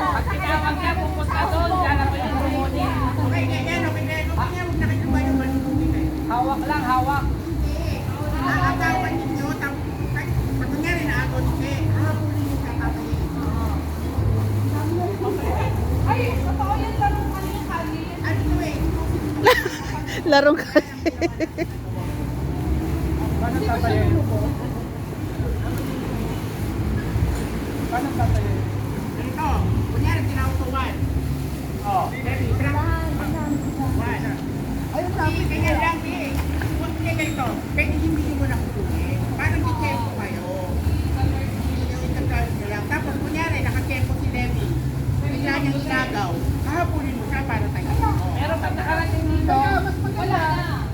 Pag tinawag niya pupunta doon, yan ako yung bumuni. Okay, ganyan, okay, ganyan. Okay, huwag na kayo yung malubuti kayo. Hawak lang, hawak. Nakakawan ninyo, pag kunyari naagaw ni Che, hahabulin yung kakatayin. Ay, totoo yan, larong kali-kali. Ano to eh? Larong kasi. Paano tatayin? Paano tatayin? Ganito, kunyari tinawag to one. Oh. Ready, one. Ayun, Hindi, ganyan lang eh. Huwag niya ganito, pwede hindi mo na kukunin. Parang di-tempo kayo. Yung itagawin nyo lang. Tapos kunyari, nakatempo si Levi. Bigla niyang inagaw. Hahabulin mo siya para tayo. Pero pag nakarating dito, kaya mas maganda.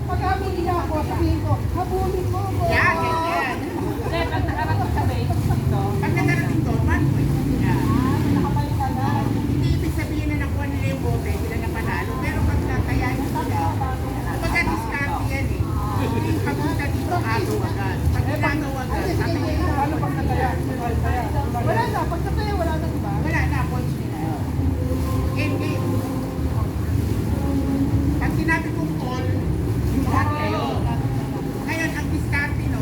Pag habulin niya ako, sabihin ko, habulin mo ako. Yan, ganyan. hindi, pag nakarating sa base dito, Pag nagarating doon, paano mo ikunin niya? Nakabalik ka na. Hindi ibig sabihin na nakuha nila yung bote, sila na panalo. Pero pag natayain sila, kumbaga discount yan eh. Hindi pagpunta dito, agaw agad. Pag inagaw agad, tatayin na. paano pag nataya? Wala na, pag kataya, wala na, diba? Wala na, points nila. Game, game. Pag sinabi kong call, yung lahat kayo. Ngayon, ang discarte no,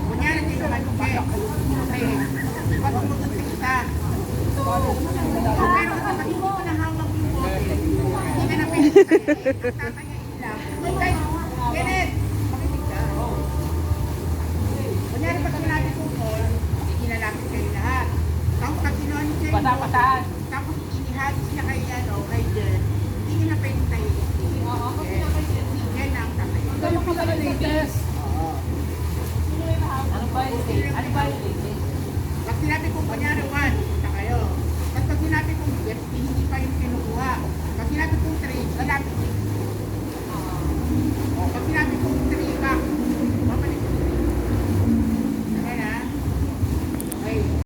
kunyari kayo naman yung game. Okay, pag umutot sa isa. Pero kapag hindi ko na hawak yung bote, hindi ka na pwede tayo. Tatayain lang. Okay, Kenneth, makinig ka. Kunyari pag sinabi kong call, hindi nalapit kayo lahat. Tapos pag sinuha ni Jay, Pasa-pasahan. tapos inihagis niya kay Jen, hindi niya na pwede tayo. Yan ang tatay. Ano pa ba latest? Ano ba yung latest? Ano ba yung latest? Pag sinabi kong kunyari 1, punta kayo. Tapos pag sinabi kong hindi pa yung kinukuha.